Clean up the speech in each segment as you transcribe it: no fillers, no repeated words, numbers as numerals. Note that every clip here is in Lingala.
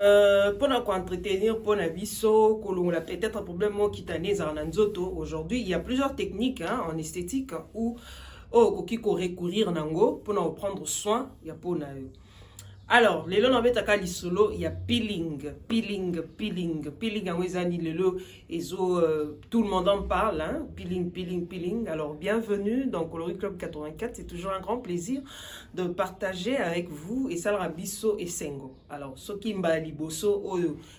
Pour entretenir pour la biso, peut-être un problème qui t'annise en anzoto. Aujourd'hui, il y a plusieurs techniques en esthétique où qui recourir nango pour prendre soin. Il y a pour alors, les lots n'avaient pas solo, il y a peeling, en wezani les lots, tout le monde en parle, hein, peeling. Alors, bienvenue dans Coloris Club 84, c'est toujours un grand plaisir de partager avec vous et ça biso et sengo. Alors, ce qui m'a liboso,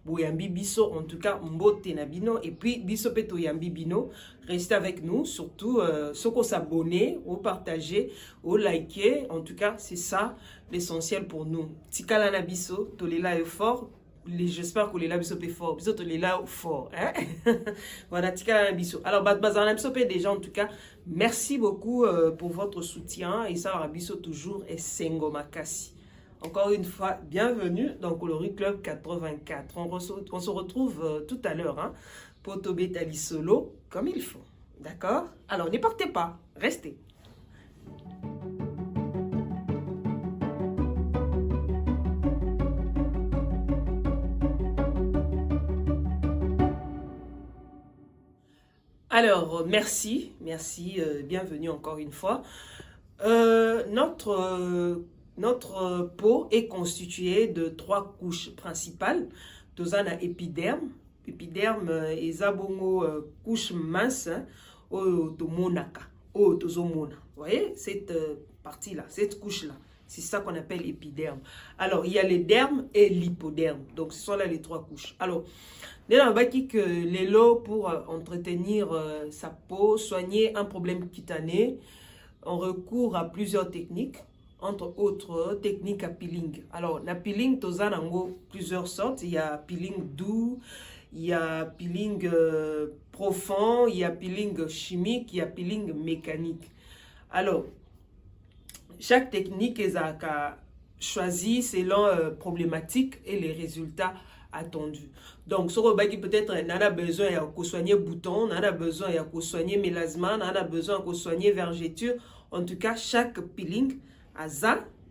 bouyambi biso, en tout cas, mbote nabino, et puis biso peto yambi bino, restez avec nous, surtout ceux qui s'abonner, ou partager, ou liker, en tout cas, c'est ça l'essentiel pour nous. Tikala na biso, tolela est fort. J'espère que les biso est fort. Biso tolela fort. Hein? Voilà, tikala na biso. Alors, bazana biso déjà, en tout cas, merci beaucoup pour votre soutien. Et ça, biso toujours est sengo makasi. Encore une fois, bienvenue dans Coloris Club 84. On se retrouve tout à l'heure hein, pour Tobé Tali Solo, comme il faut. D'accord? Alors, ne partez pas. Restez. Alors, merci, bienvenue encore une fois. Notre peau est constituée de 3 couches principales. Tozana épiderme. Épiderme et zabongo couche mince au tomonaka, au tozomona. Vous voyez cette partie-là, cette couche-là. C'est ça qu'on appelle épiderme. Alors, il y a les dermes et l'hypoderme. Donc, ce sont là les 3 couches. Alors, on va dire que les lots pour entretenir sa peau, soigner un problème cutané, on recourt à plusieurs techniques, entre autres techniques à peeling. Alors, la peeling, tozan en plusieurs sortes. Il y a peeling doux, il y a peeling profond, il y a peeling chimique, il y a peeling mécanique. Alors, chaque technique est choisie selon problématique et les résultats attendus. Donc, ce qui peut-être on a besoin de soigner bouton, on a besoin de soigner mélasma, on a besoin de soigner vergeture. En tout cas, chaque peeling a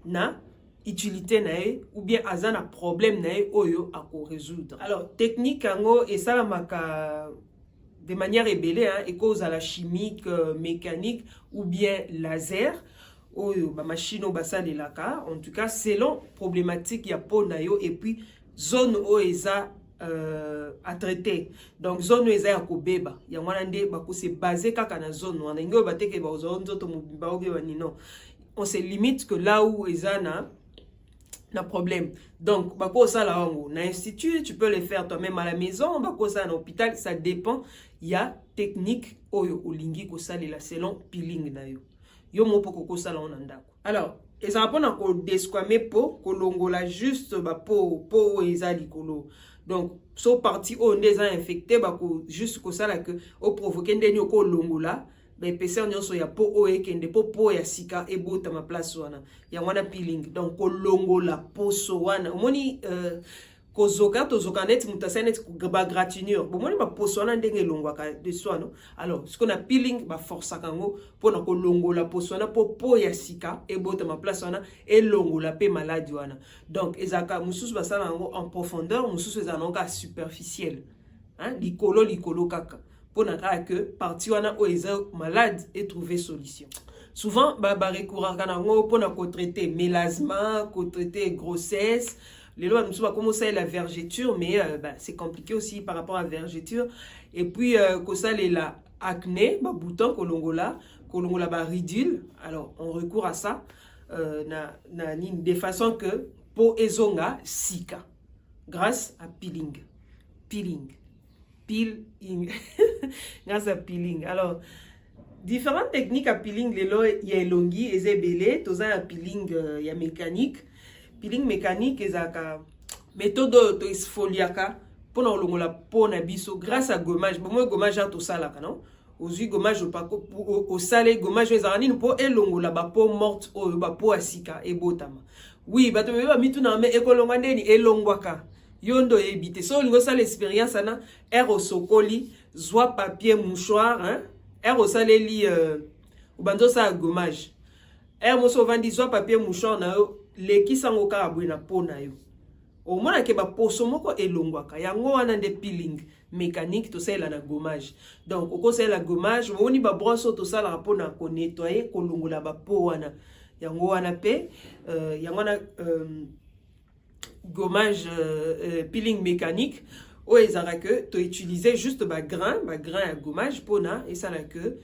na utilité nae ou bien a na problème nae oyo à résoudre. Alors, technique ango et ça la de manière ébélée hein, et cause à la chimique, mécanique ou bien laser. Oyo ba machine basa de laka. En tout cas, selon problématique ya po nayo et puis zone o eza à traiter. Donc zone eza ya kobeba. Ya wana nde ba ko se basé kaka na zone wana ngo ba teke ba zone nzoto mobimba oge wani non. On se limite que là où eza na problème. Donc ba ko ça là na institut, tu peux le faire toi-même à la maison, ba ko ça na hôpital, ça dépend. Il y a technique oyo olingi ko salela selon peeling na yo. Yo mo poko ko sala onandako. Alors, eza rapona ko desquame po ko longola juste ba po eza likolo. Donc, so parti o ndeza infecté ba ko juste ko sala que o provoquer ndeni ko longola, ba épaisseur nyonso ya po o ekende po ya sika e bota ma place wana. Ya wana peeling. Donc ko longola po so wana. Omoni kozoka tozoka net mutasanet ba gratinure bomoni ba posona ndenge longwaka de soano. Alors ce qu'on a peeling ba força kango pona ko longola posona po ya sika e bota ma place wana e longola pe maladie wana. Donc ezaka mususu basala ngo en profondeur, mususu ezanonga superficiel hein likolo kaka pona ka que parti wana o eza malade et trouver solution. Souvent ba recours kanango pona ko traiter mélasma, ko traiter grossesse. Les lois nous comment ça la vergeture mais c'est compliqué aussi par rapport à la vergeture et puis que ça la acné ba bouton kolongola ba ridule. Alors on recourt à ça de façon que pour ezonga sika grâce à peeling grâce à peeling. Alors différentes techniques à peeling les lois il y a elongi et zébélé tout ça à peeling il y a mécanique. Peeling mécanique ezaka méthode to exfoliaka pona olongola pona biso grâce à gommage. Bon gommage à tout ça là non ozui gommage au salé gommage ezaka nini po elongola ba peau morte o ba peau asika e botama. Oui bato ba mitu na me ekolonga ndeni elongwaka yondo ebité so lingo ça l'expérience ana au sokoli zwa papier mouchoir hein au saleli ubanzo ça gommage moso vandi zwa papier mouchoir na yo leki sango kaka boye na po na yo au moins ke ba poso moko elongwaka yango wana nde peeling mécanique to ça na gommage. Donc au conseil la gommage oni ba brosse to ça la pona ko nettoyer ko longola ba po wana yango wana pe yango wana gommage peeling mécanique ou ezara que to utiliser juste ba grain à gommage pona et ça la que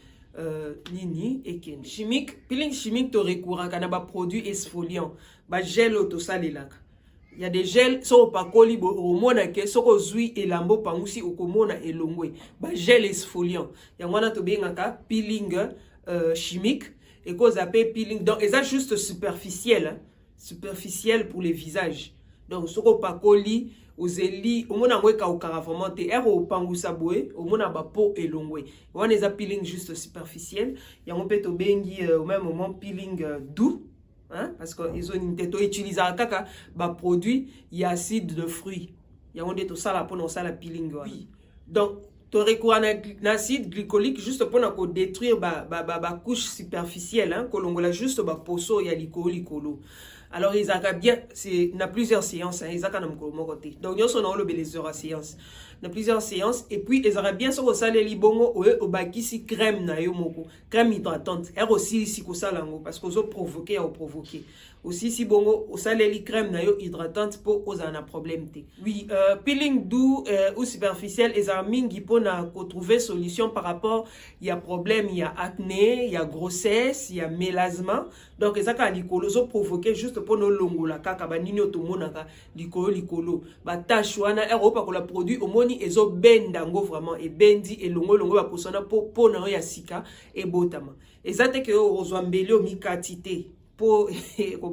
nini et ken chimique peeling chimique to recouraka na ba produit exfoliant ba gel to salelaka. Il y a des gels so pakoli bo omona ke soko zui elambo pangusi okomona elongwe ba gel exfoliant yango wana to bengaka peeling chimique et cause appelle peeling donc ça juste superficiel hein? Superficiel pour les visages donc soko pakoli ozeli omona ngweka okara vraiment te ero pangusa boé omona ba peau elongwe wana ça peeling juste superficiel yango pe to bengi au même moment peeling doux. Hein? Parce qu'ils ont utilisé un produit, il y a acide de fruits. Il y a tout ça là pour la peeling. Oui. Donc, tu recours à un acide glycolique juste pour détruire la couche superficielle. Hein? Que juste le poso, il y a l'icolo. Alors, ils ont bien, il y a plusieurs séances. Hein? Ils ont côté. Donc, ils ont les heures à séance. Il y a plusieurs séances. Et puis, ils ont bien sur le salé libongo au bakisi crème na yo moko. Crème hydratante. Elle aussi ici que ça lango. Parce qu'ils ont provoqué ou provoqué. Aussi, si bongo, au salé crème na yo hydratante pour aux en a problème. Oui, peeling doux ou superficiel, ils ont mingi pour trouver solution par rapport, il y a problème, il y a acné, il y a grossesse, il y a mélasma. Donc, ils ont provoqué juste pour nos longo la kaka, ba nini otomonaka, likolo. Ba tachuana, Europa ko la produit, au moni, ezo bendango vraiment, et bendi, et longo ba posona po na ya sika, et botama. Et ça, te que ozwambele o mikatite. Pour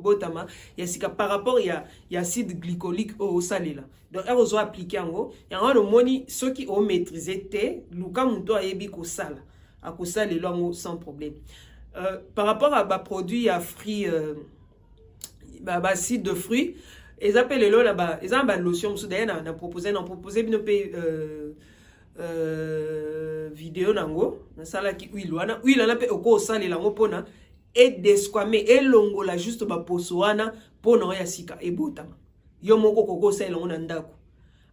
botama il y a par rapport il y a acide glycolique au salé là donc elle vous appliquer en gros il y a le moni ceux qui ont maîtrisé té luka muto ayebi ko sala a ko salé longo sans problème par rapport à ba produit à fruits acide de fruits ils appellent le là-bas ils ont ba lotion sous d'ailleurs na proposé une vidéo nango na sala ki huile wana pe oko salé lango pona et desquamé et longola juste ba posoana pour na ya sika et botama yo moko koko sel on ndako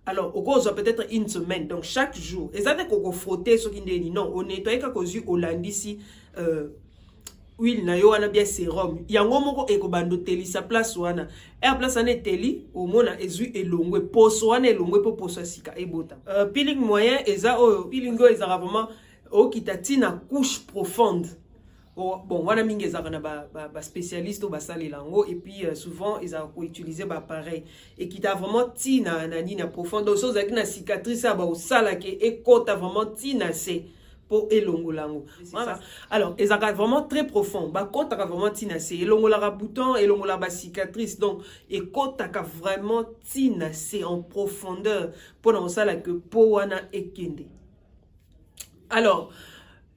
alors oko zo peut-être une semaine donc chaque jour et ça koko frotter ce qui ndeni non on nettoie ka kozu olandisi huile na yo wana bien sérum yango moko ekobando teli sa place wana e place ane teli au mona ezu elongwe poso wana elongwe po poso sika e botama peeling moyen eza o peeling go eza vraiment o kitatina couche profonde. Bon, voilà mingi ezaka ba spécialiste ou ba sali lango et puis souvent ils ont utilisé ba pareil et qui t'a vraiment tina na nina profondeur chose avec na cicatrice ba au sala ke et kota vraiment tina c'est pour elongo lango. Voilà. Alors, ils ont vraiment très profond. Ba kota vraiment tina c'est elongo la bouton, elongo la ba cicatrice donc et kota vraiment tina c'est en profondeur pour dans sala que po wana ekende. Alors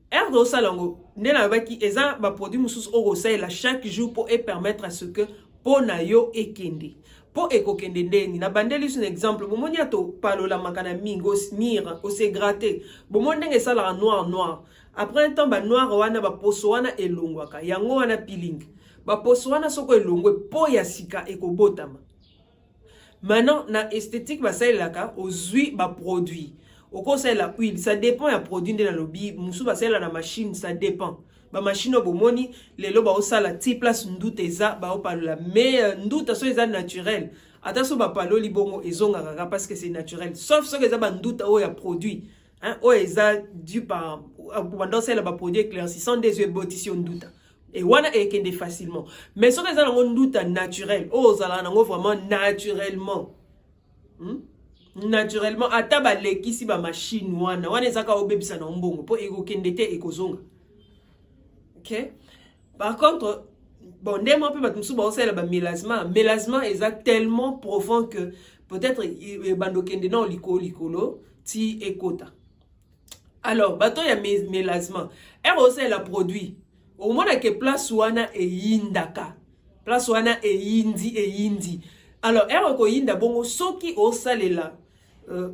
Erdo Salongo, nena baki eza ba produit musus oro la chaque jour pour permettre à ce que pona yo ekende. Po ekokende ndeni na bandeli un exemple bomoni ato palola makana mingo mire o se gratter. Bomoni ndenge sala noir. Après un temps ba noir wana ba poso wana elongwaka. Yango wana peeling. Ba poso wana soko elongwe po ya sika ekobotama. Maintenant na esthétique ba sailaka ozui ba produit. Au conseil la huile, ça dépend ya produit de la lobby, musu ba sela na machine, ça dépend. Ba machine bo moni, les loba o sala ti place ndoute eza ba o palola, mais ndoute so eza naturel. Ata so ba palo li bongo ezonga kaka parce que c'est naturel. Sauf so eza ba ndoute o ya produit, hein, o eza dû par pendant celle ba produit éclaircissant des yeux botition ndoute. Et wana ekende facilement. Mais so eza na ndoute naturel, o zala na vraiment naturellement. Naturellement ataba lekisi ba machine wana ezaka obebisa na mbongo po ego kendete ekozonga. OK? Par contre bon ndemo pe batumsu ba osela ba mélasma est tellement profond que peut-être bando kende na likolo ti ekota. Alors bato ya mélasma osela produit au moins que place wana eyindaka. Place wana eyindi. Alors ko yinda bongo soki osalela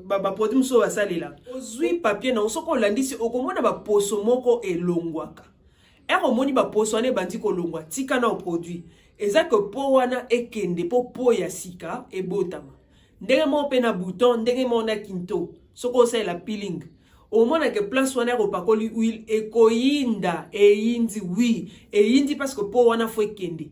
ba produit muso basalela ozui papier na osoko landisi okomona ba poso moko elongwaka moni ba poso ane bandi ko longwa tika na produit eza que po wana ekende po ya sika e botama ndenge mo pe na bouton ndenge mo na kinto soko sa la peeling au moins que place wana opakoli huile ekoyinda eyindi oui eyindi parce que po wana fo kende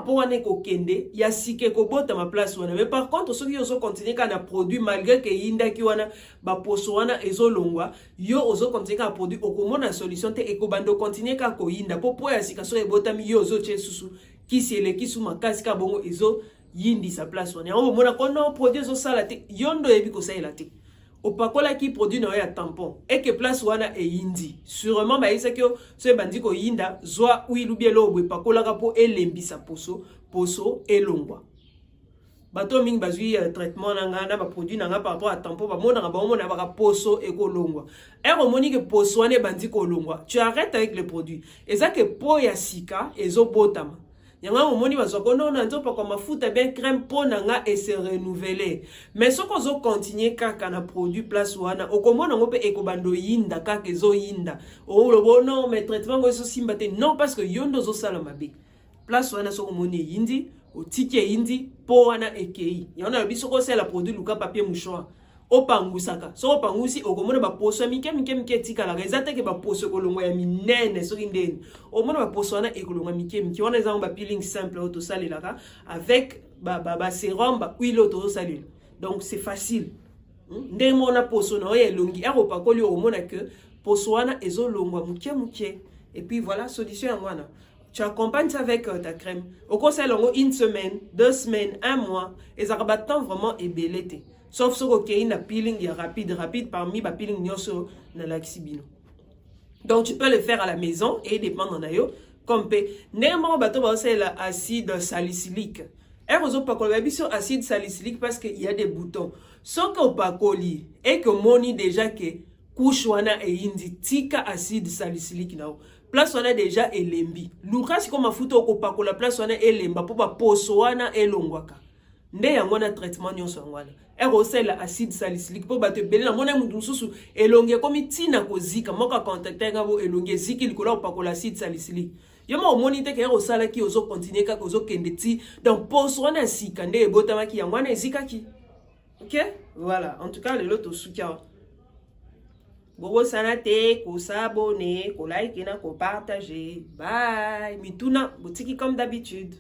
po wana ko kende ya sike ko bota ma place wana mais par contre ceux qui oso continuer kana produit malgré que yinda ki wana ba poso wana ezolongwa yo ozo continuer ka produit okomona solution te ekobando continuer ka ko yinda po ya sika so ebotami yo ozo che susu kisele kisu makasi ka bongo ezo yindi sa place wana on mona ko no produit zo sala te yondo ebi ko sa te opakola qui produit na ya tampon et que place wana e yindi sûrement ba isa que ce bandi ko yinda zwa huile ou bien lo opakola ka po elembisa poso elongwa bato mingi bazui traitement nanga na ba produit nanga par rapport à tampon ba mona ba mona ba poso ekolongwa ero moni que poso wana bandi ko longwa tu arrêtes avec le produit et ça que po ya sika ezo botama yanga omoni bazokona na nzopa kwa mafuta bien crème po nanga et se renouveler mais soko zo continuer kaka na produit place wana okomona ngope ekobando yinda kaka ezo yinda o lobo non mais traitement ngo so simba te non parce que yondo zo sala mabe place wana soko moni yindi o tike yindi po wana ekei yana biso ko sala produit luka papier mouchoir opangusaka so opangusi okomona ba poso mike tika la ezate ke ba poso kolongo ya minene so kindeni omona ba poso wana ekolongo mike wana ezanga ba peeling simple auto salelaka avec ba sérum ba huile auto salela donc c'est facile ndemo na poso na ya longi eropa koli omona que poso wana ezolongwa muke et puis voilà solution ya mwana tu accompagnes ça avec ta crème au conseil longo une semaine 2 semaines 1 mois et ça rabat temps vraiment ébelleté. Sauf ce qu'il y a une peeling rapide parmi les peeling nyoso na laxibino. Donc tu peux le faire à la maison et dépendre de yo comme pe néanmoins bateau ba c'est l'acide salicylique. Et vous pas coller sur acide salicylique parce qu'il y a des boutons. Sauf que pas coller et que moni déjà que couche wana e indi tika acide salicylique nao. Place wana déjà elembi. Lucas comme mafuta ko pa la place wana elemba pour ba poso wana elongwaka. Nde yango na traitement nyonso ngwana erosel acide salicylique po bato belé na mona mutu susu elonge komi tina kozika moka contacter ngabo elonge ziki likola opakola acide salicylique yoma omoni te ke erosala ki ozo continuer ka ozo kende ti donc poso wana sika nde ebotama ki yango na ezika ki OK voilà en tout cas le loto sukia bobo sana te ko s'abonner ko like na ko partager bye mituna botiki comme d'habitude.